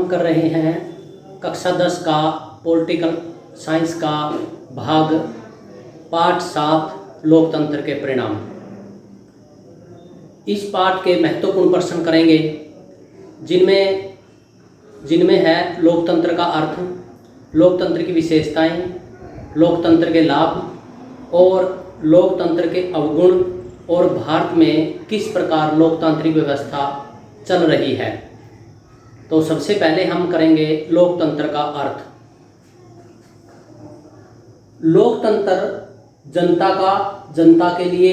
हम कर रहे हैं कक्षा 10 का पॉलिटिकल साइंस का भाग पाठ 7 लोकतंत्र के परिणाम। इस पाठ के महत्वपूर्ण प्रश्न करेंगे जिनमें है लोकतंत्र का अर्थ, लोकतंत्र की विशेषताएं, लोकतंत्र के लाभ और लोकतंत्र के अवगुण और भारत में किस प्रकार लोकतांत्रिक व्यवस्था चल रही है। तो सबसे पहले हम करेंगे लोकतंत्र का अर्थ। लोकतंत्र जनता के लिए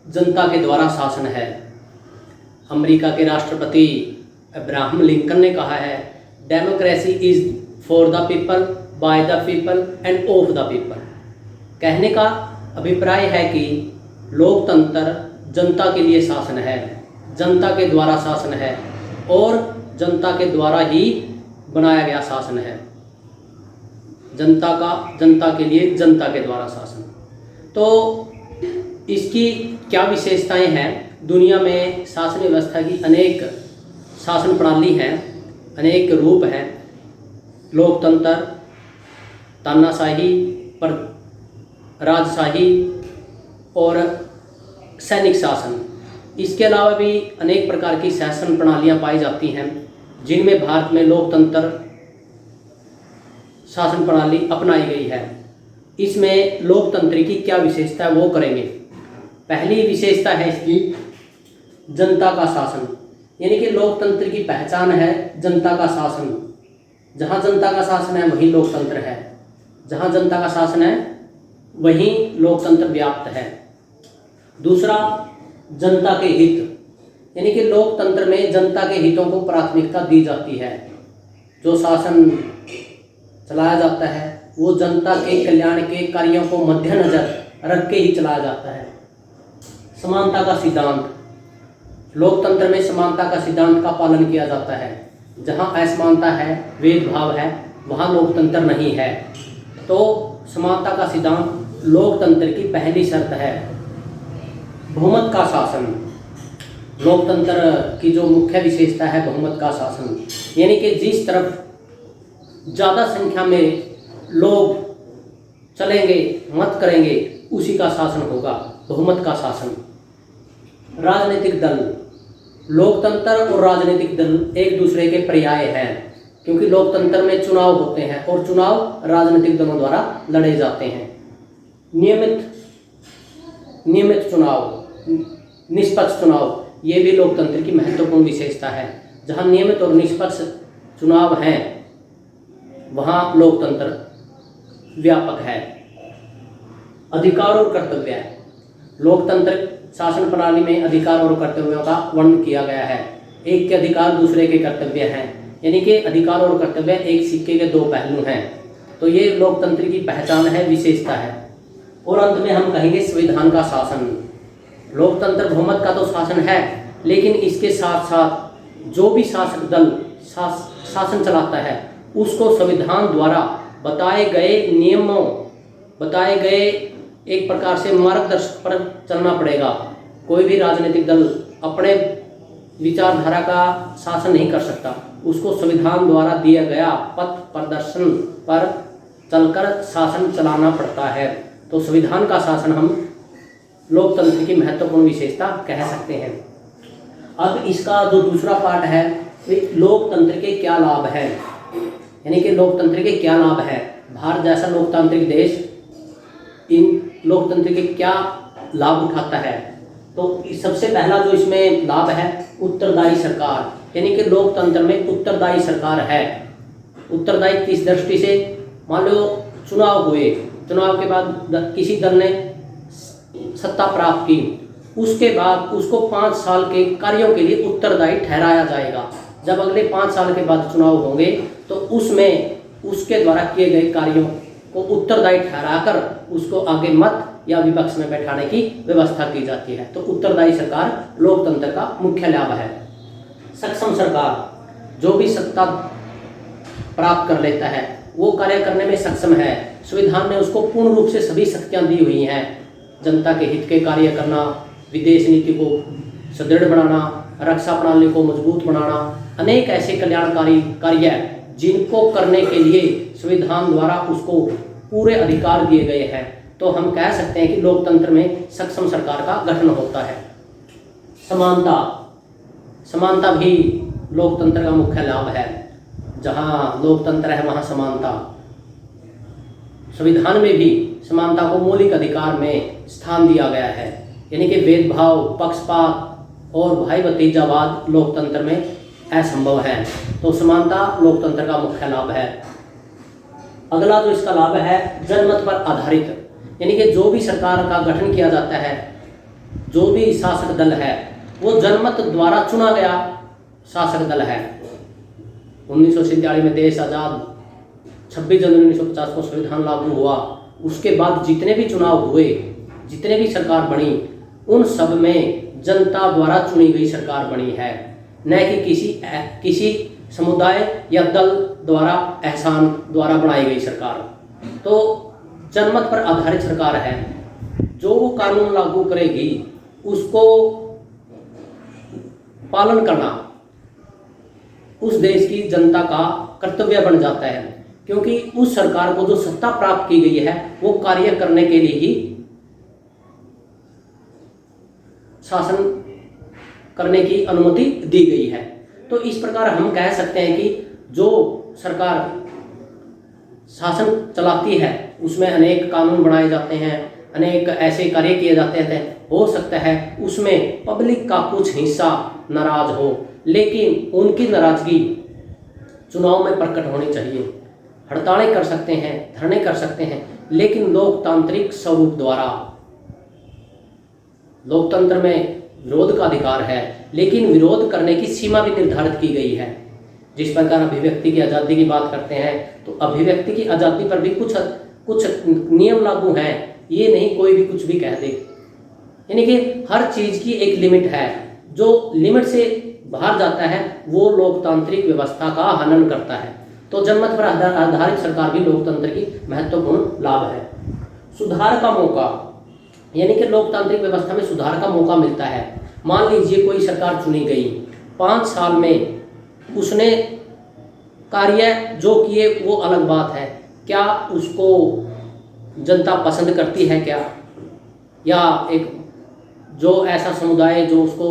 जनता के द्वारा शासन है। अमेरिका के राष्ट्रपति अब्राहम लिंकन ने कहा है, democracy is for the people, by the people end of the people. कहने का अभिप्राय है कि लोकतंत्र जनता के लिए शासन है, जनता के द्वारा शासन है और जनता के द्वारा ही बनाया गया शासन है। जनता के लिए जनता के द्वारा शासन। तो इसकी क्या विशेषताएं हैं? दुनिया में शासन व्यवस्था की अनेक शासन प्रणाली हैं, अनेक रूप हैं। लोकतंत्र, तानाशाही, राजशाही और सैनिक शासन। इसके अलावा भी अनेक प्रकार की शासन प्रणालियां पाई जाती हैं, जिनमें भारत में लोकतंत्र शासन प्रणाली अपनाई गई है। इसमें लोकतंत्र की क्या विशेषता है वो करेंगे। पहली विशेषता है इसकी जनता का शासन, यानी कि लोकतंत्र की पहचान है जनता का शासन। जहाँ जनता का शासन है वहीं लोकतंत्र है, जहाँ जनता का शासन है वहीं लोकतंत्र व्याप्त है। दूसरा, जनता के हित, यानी कि लोकतंत्र में जनता के हितों को प्राथमिकता दी जाती है। जो शासन चलाया जाता है वो जनता के कल्याण के कार्यों को मद्देनजर रख के ही चलाया जाता है। समानता का सिद्धांत, लोकतंत्र में समानता का सिद्धांत का पालन किया जाता है। जहाँ असमानता है, भेदभाव है, वहाँ लोकतंत्र नहीं है। तो समानता का सिद्धांत लोकतंत्र की पहली शर्त है। बहुमत का शासन, लोकतंत्र की जो मुख्य विशेषता है बहुमत का शासन, यानी कि जिस तरफ ज़्यादा संख्या में लोग चलेंगे, मत करेंगे, उसी का शासन होगा, बहुमत का शासन। राजनीतिक दल, लोकतंत्र और राजनीतिक दल एक दूसरे के पर्याय हैं, क्योंकि लोकतंत्र में चुनाव होते हैं और चुनाव राजनीतिक दलों द्वारा लड़े जाते हैं। नियमित चुनाव, निष्पक्ष चुनाव, ये भी लोकतंत्र की महत्वपूर्ण विशेषता है। जहाँ नियमित और निष्पक्ष चुनाव हैं वहाँ लोकतंत्र व्यापक है। अधिकार और कर्तव्य, लोकतंत्र शासन प्रणाली में अधिकार और कर्तव्यों का वर्णन किया गया है। एक के अधिकार दूसरे के कर्तव्य हैं, यानी कि अधिकार और कर्तव्य एक सिक्के के दो पहलू हैं। तो ये लोकतंत्र की पहचान है, विशेषता है। और अंत में हम कहेंगे संविधान का शासन। लोकतंत्र बहुमत का तो शासन है, लेकिन इसके साथ साथ जो भी शासक दल शासन चलाता है उसको संविधान द्वारा बताए गए नियमों, बताए गए एक प्रकार से मार्गदर्शक पर चलना पड़ेगा। कोई भी राजनीतिक दल अपने विचारधारा का शासन नहीं कर सकता, उसको संविधान द्वारा दिया गया पथ प्रदर्शन पर चलकर शासन चलाना पड़ता है। तो संविधान का शासन हम लोकतंत्र की महत्वपूर्ण विशेषता कह सकते हैं। अब इसका जो दूसरा पार्ट है, लोकतंत्र के क्या लाभ हैं, यानी कि लोकतंत्र के क्या लाभ है। भारत जैसा लोकतांत्रिक देश इन लोकतंत्र के क्या लाभ उठाता है। तो सबसे पहला जो इसमें लाभ है, उत्तरदायी सरकार, यानी कि लोकतंत्र में उत्तरदायी सरकार है। उत्तरदायी किस दृष्टि से? मान लो चुनाव हुए, चुनाव के बाद किसी दल ने सत्ता प्राप्त की, उसके बाद उसको 5 साल के कार्यों के लिए उत्तरदायी ठहराया जाएगा। जब अगले 5 साल के बाद चुनाव होंगे तो उसमें उसके द्वारा किए गए कार्यों को उत्तरदायी ठहराकर उसको आगे मत या विपक्ष में बैठाने की व्यवस्था की जाती है। तो उत्तरदायी सरकार लोकतंत्र का मुख्य लाभ है। सक्षम सरकार, जो भी सत्ता प्राप्त कर लेता है वो कार्य करने में सक्षम है। संविधान ने उसको पूर्ण रूप से सभी शक्तियां दी हुई हैं। जनता के हित के कार्य करना, विदेश नीति को सुदृढ़ बनाना, रक्षा प्रणाली को मजबूत बनाना, अनेक ऐसे कल्याणकारी कार्य जिनको करने के लिए संविधान द्वारा उसको पूरे अधिकार दिए गए हैं। तो हम कह सकते हैं कि लोकतंत्र में सक्षम सरकार का गठन होता है। समानता, समानता भी लोकतंत्र का मुख्य लाभ है। जहाँ लोकतंत्र है वहाँ समानता। संविधान में भी समानता को मौलिक अधिकार में स्थान दिया गया है, यानी कि भेदभाव, पक्षपात और भाई भतीजावाद लोकतंत्र में असंभव है। तो समानता लोकतंत्र का मुख्य लाभ है। अगला जो इसका लाभ है, जनमत पर आधारित, यानी कि जो भी सरकार का गठन किया जाता है, जो भी शासक दल है, वो जनमत द्वारा चुना गया शासक दल है। 1947 में देश आज़ाद, 26 जनवरी 1950 को संविधान लागू हुआ। उसके बाद जितने भी चुनाव हुए, जितने भी सरकार बनी, उन सब में जनता द्वारा चुनी गई सरकार बनी है, न कि किसी समुदाय या दल द्वारा एहसान द्वारा बनाई गई सरकार। तो जनमत पर आधारित सरकार है। जो वो कानून लागू करेगी उसको पालन करना उस देश की जनता का कर्तव्य बन जाता है, क्योंकि उस सरकार को जो सत्ता प्राप्त की गई है वो कार्य करने के लिए ही शासन करने की अनुमति दी गई है। तो इस प्रकार हम कह सकते हैं कि जो सरकार शासन चलाती है उसमें अनेक कानून बनाए जाते हैं, अनेक ऐसे कार्य किए जाते हैं। हो सकता है उसमें पब्लिक का कुछ हिस्सा नाराज हो, लेकिन उनकी नाराजगी चुनाव में प्रकट होनी चाहिए। हड़तालें कर सकते हैं, धरने कर सकते हैं, लेकिन लोकतांत्रिक स्वरूप द्वारा। लोकतंत्र में विरोध का अधिकार है, लेकिन विरोध करने की सीमा भी निर्धारित की गई है। जिस प्रकार अभिव्यक्ति की आज़ादी की बात करते हैं, तो अभिव्यक्ति की आज़ादी पर भी कुछ नियम लागू हैं। ये नहीं कोई भी कुछ भी कह दे, यानी कि हर चीज़ की एक लिमिट है। जो लिमिट से बाहर जाता है वो लोकतांत्रिक व्यवस्था का हनन करता है। तो जनमत पर आधारित सरकार भी लोकतंत्र की महत्वपूर्ण लाभ है। सुधार का मौका, यानी कि लोकतांत्रिक व्यवस्था में सुधार का मौका मिलता है। मान लीजिए कोई सरकार चुनी गई, 5 साल में उसने कार्य जो किए वो अलग बात है, क्या उसको जनता पसंद करती है क्या, या एक जो ऐसा समुदाय जो उसको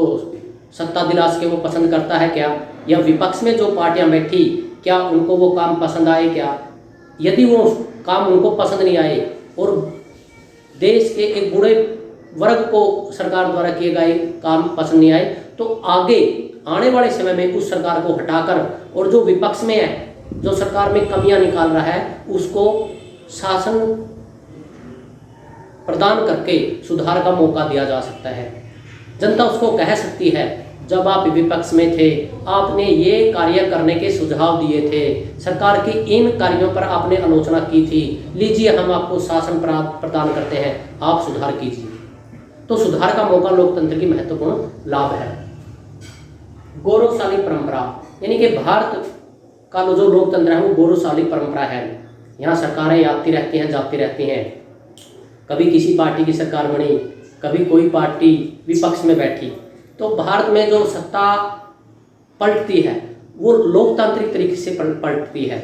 सत्ता दिला सके वो पसंद करता है क्या, या विपक्ष में जो पार्टियां बैठी क्या उनको वो काम पसंद आए क्या। यदि वो काम उनको पसंद नहीं आए और देश के एक बूढ़े वर्ग को सरकार द्वारा किए गए काम पसंद नहीं आए, तो आगे आने वाले समय में उस सरकार को हटाकर और जो विपक्ष में है, जो सरकार में कमियां निकाल रहा है, उसको शासन प्रदान करके सुधार का मौका दिया जा सकता है। जनता उसको कह सकती है, जब आप विपक्ष में थे आपने ये कार्य करने के सुझाव दिए थे, सरकार के इन कार्यों पर आपने आलोचना की थी, लीजिए हम आपको शासन प्रदान करते हैं, आप सुधार कीजिए। तो सुधार का मौका लोकतंत्र की महत्वपूर्ण लाभ है। गौरवशाली परंपरा, यानी कि भारत का जो लोकतंत्र है वो गौरवशाली परंपरा है। यहाँ सरकारें आती रहती हैं, जाती रहती हैं। कभी किसी पार्टी की सरकार बनी, कभी कोई पार्टी विपक्ष में बैठी। तो भारत में जो सत्ता पलटती है वो लोकतांत्रिक तरीके से पलटती है।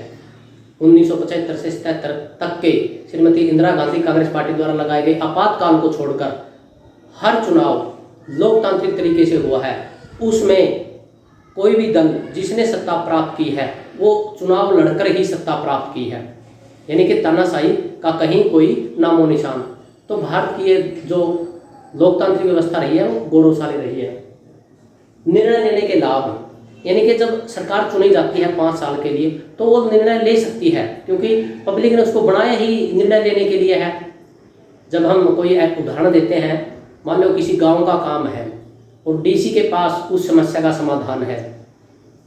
1975 से 77 तक के श्रीमती इंदिरा गांधी कांग्रेस पार्टी द्वारा लगाए गए आपातकाल को छोड़कर हर चुनाव लोकतांत्रिक तरीके से हुआ है। उसमें कोई भी दल जिसने सत्ता प्राप्त की है वो चुनाव लड़कर ही सत्ता प्राप्त की है, यानी कि तानाशाही का कहीं कोई नामो निशान। तो भारत की ये जो लोकतांत्रिक व्यवस्था रही है वो गौरवशाली रही है। निर्णय लेने के लाभ, यानी कि जब सरकार चुनी जाती है 5 साल के लिए तो वो निर्णय ले सकती है, क्योंकि पब्लिक ने उसको बनाया ही निर्णय लेने के लिए है। जब हम कोई एक उदाहरण देते हैं, मान लो किसी गांव का काम है और डीसी के पास उस समस्या का समाधान है,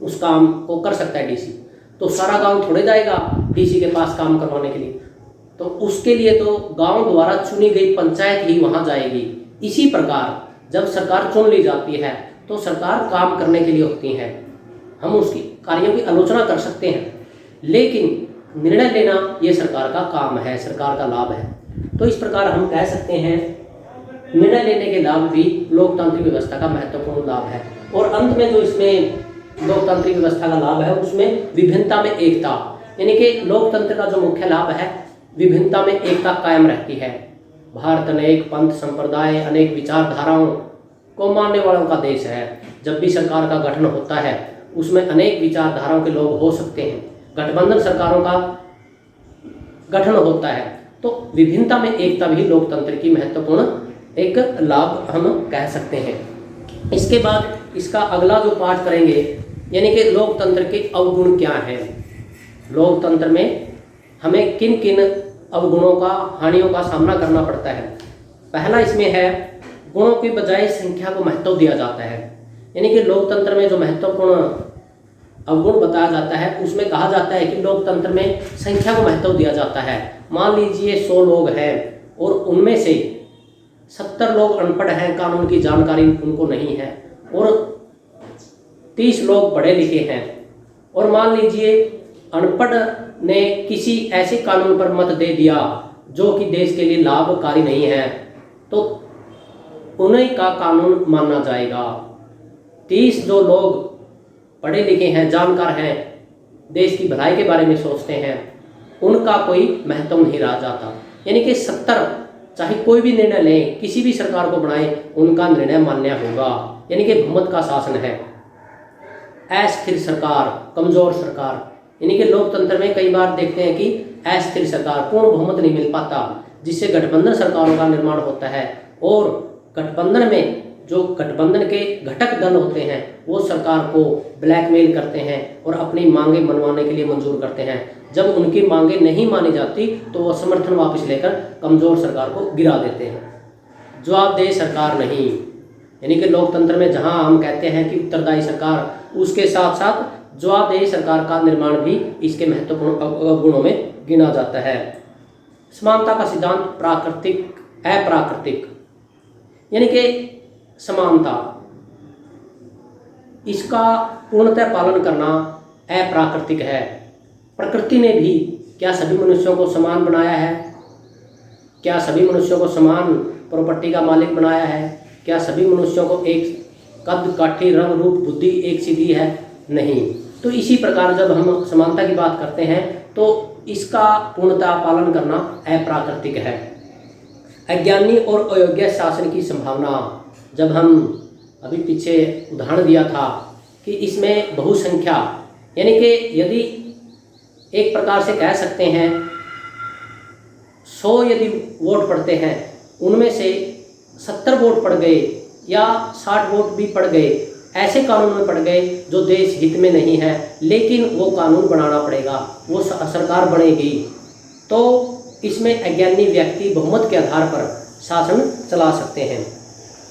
उस काम को कर सकता है डीसी, तो सारा गांव थोड़े जाएगा डीसी के पास काम करवाने के लिए। तो उसके लिए तो गांव द्वारा चुनी गई पंचायत ही वहां जाएगी। इसी प्रकार जब सरकार चुन ली जाती है तो सरकार काम करने के लिए होती है। हम उसकी कार्यों की आलोचना कर सकते हैं, लेकिन निर्णय लेना ये सरकार का काम है, सरकार का लाभ है। तो इस प्रकार हम कह सकते हैं निर्णय लेने के लाभ भी लोकतांत्रिक व्यवस्था का महत्वपूर्ण लाभ है। और अंत में जो इसमें लोकतांत्रिक व्यवस्था का लाभ है उसमें विभिन्नता में एकता, यानी कि लोकतंत्र का जो मुख्य लाभ है विभिन्नता में एकता कायम रहती है। भारत अनेक पंथ संप्रदाय अनेक विचारधाराओं को मानने वालों का देश है। जब भी सरकार का गठन होता है उसमें अनेक विचारधाराओं के लोग हो सकते हैं। गठबंधन सरकारों का गठन होता है तो विभिन्नता में एकता भी लोकतंत्र की महत्वपूर्ण एक लाभ हम कह सकते हैं। इसके बाद इसका अगला जो पाठ करेंगे यानी कि लोकतंत्र के अवगुण क्या हैं। लोकतंत्र में हमें किन किन अवगुणों का हानियों का सामना करना पड़ता है। पहला इसमें है गुणों की बजाय संख्या को महत्व दिया जाता है। यानी कि लोकतंत्र में जो महत्वपूर्ण अवगुण बताया जाता है उसमें कहा जाता है कि लोकतंत्र में संख्या को महत्व दिया जाता है। मान लीजिए 100 लोग हैं और उनमें से 70 लोग अनपढ़ हैं, कानून की जानकारी उनको नहीं है, और 30 लोग पढ़े लिखे हैं, और मान लीजिए अनपढ़ ने किसी ऐसे कानून पर मत दे दिया जो कि देश के लिए लाभकारी नहीं है तो उन्हीं का कानून माना जाएगा। 30 जो लोग पढ़े लिखे हैं, जानकार हैं, देश की भलाई के बारे में सोचते हैं, उनका कोई महत्व नहीं रह जाता। यानी कि 70 चाहे कोई भी निर्णय लें, किसी भी सरकार को बनाए, उनका निर्णय मान्य होगा। यानी कि बहुमत का शासन है। अस्थिर सरकार, कमजोर सरकार, यानी कि लोकतंत्र में कई बार देखते हैं कि अस्थिर सरकार, पूर्ण बहुमत नहीं मिल पाता, जिससे गठबंधन सरकारों का निर्माण होता है। और गठबंधन में जो गठबंधन के घटक दल होते हैं वो सरकार को ब्लैकमेल करते हैं और अपनी मांगे मनवाने के लिए मंजूर करते हैं। जब उनकी मांगे नहीं मानी जाती तो वो समर्थन वापस लेकर कमजोर सरकार को गिरा देते हैं। जवाबदेह सरकार नहीं, यानी कि लोकतंत्र में जहां हम कहते हैं कि उत्तरदायी सरकार, उसके साथ साथ जवाबदेही सरकार का निर्माण भी इसके महत्वपूर्ण गुणों में गिना जाता है। समानता का सिद्धांत, प्राकृतिक अप्राकृतिक, यानी कि समानता, इसका पूर्णतः पालन करना अप्राकृतिक है। प्रकृति ने भी क्या सभी मनुष्यों को समान बनाया है? क्या सभी मनुष्यों को समान प्रॉपर्टी का मालिक बनाया है? क्या सभी मनुष्यों को एक कद काठी रंग रूप बुद्धि एक सी दी है? नहीं। तो इसी प्रकार जब हम समानता की बात करते हैं तो इसका पूर्णतः पालन करना अप्राकृतिक है। अज्ञानी और अयोग्य शासन की संभावना, जब हम अभी पीछे उदाहरण दिया था कि इसमें बहुसंख्या, यानी कि यदि एक प्रकार से कह सकते हैं 100 यदि वोट पड़ते हैं उनमें से 70 वोट पड़ गए या 60 वोट भी पड़ गए, ऐसे कानून में पड़ गए जो देश हित में नहीं है, लेकिन वो कानून बनाना पड़ेगा, वो सरकार बनेगी, तो इसमें अज्ञानी व्यक्ति बहुमत के आधार पर शासन चला सकते हैं।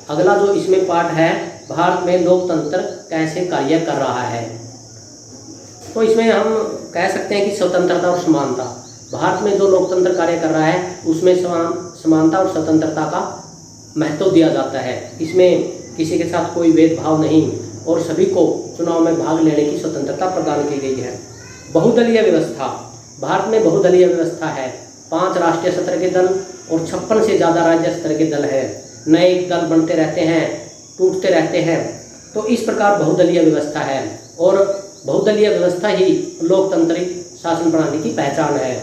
अगला जो इसमें पाठ है, भारत में लोकतंत्र कैसे कार्य कर रहा है। तो इसमें हम कह सकते हैं कि स्वतंत्रता और समानता, भारत में जो लोकतंत्र कार्य कर रहा है उसमें समानता और स्वतंत्रता का महत्व दिया जाता है। इसमें किसी के साथ कोई भेदभाव नहीं और सभी को चुनाव में भाग लेने की स्वतंत्रता प्रदान की गई है। बहुदलीय व्यवस्था, भारत में बहुदलीय व्यवस्था है। 5 राष्ट्रीय स्तर के दल और 56 से ज़्यादा राज्य स्तर के दल हैं। नए दल बनते रहते हैं, टूटते रहते हैं, तो इस प्रकार बहुदलीय व्यवस्था है और बहुदलीय व्यवस्था ही लोकतांत्रिक शासन प्रणाली की पहचान है।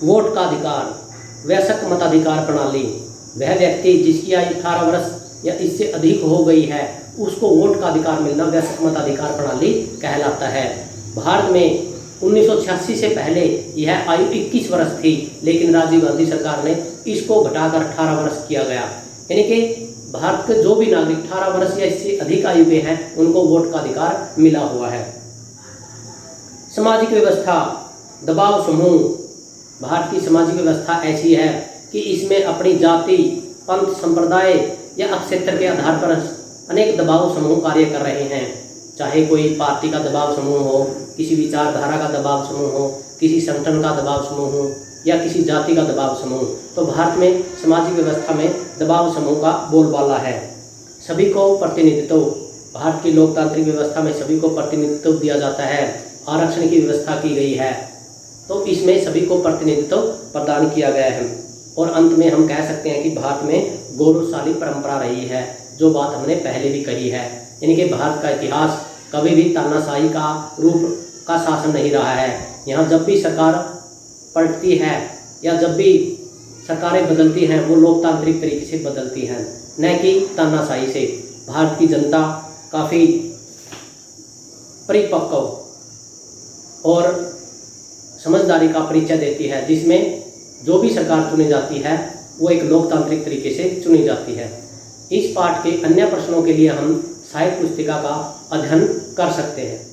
वोट का अधिकार, वयस्क मताधिकार प्रणाली, वह व्यक्ति जिसकी आयु 18 वर्ष या इससे अधिक हो गई है उसको वोट का अधिकार मिलना वयस्क मताधिकार प्रणाली कहलाता है। भारत में 1986 से पहले यह आयु 21 वर्ष थी, लेकिन राजीव गांधी सरकार ने इसको घटाकर 18 वर्ष किया गया। यानी कि भारत के जो भी नागरिक 18 वर्ष या इससे अधिक आयु के हैं उनको वोट का अधिकार मिला हुआ है। सामाजिक व्यवस्था, दबाव समूह, भारत की सामाजिक व्यवस्था ऐसी है कि इसमें अपनी जाति, पंथ, संप्रदाय या क्षेत्र के आधार पर अनेक दबाव समूह कार्य कर रहे हैं। चाहे कोई पार्टी का दबाव समूह हो, किसी विचारधारा का दबाव समूह हो, किसी संगठन का दबाव समूह हो या किसी जाति का दबाव समूह, तो भारत में सामाजिक व्यवस्था में दबाव समूह का बोलबाला है। सभी को प्रतिनिधित्व, भारत की लोकतांत्रिक व्यवस्था में सभी को प्रतिनिधित्व दिया जाता है। आरक्षण की व्यवस्था की गई है, तो इसमें सभी को प्रतिनिधित्व प्रदान किया गया है। और अंत में हम कह सकते हैं कि भारत में गौरवशाली परंपरा रही है, जो बात हमने पहले भी कही है। यानी कि भारत का इतिहास कभी भी तानाशाही का रूप का शासन नहीं रहा है। यहाँ जब भी सरकार पलटती है या जब भी सरकारें बदलती हैं वो लोकतांत्रिक तरीके से बदलती हैं, न कि तानाशाही से। भारत की जनता काफ़ी परिपक्व और समझदारी का परिचय देती है, जिसमें जो भी सरकार चुनी जाती है वो एक लोकतांत्रिक तरीके से चुनी जाती है। इस पाठ के अन्य प्रश्नों के लिए हम साहित्य पुस्तिका का अध्ययन कर सकते हैं।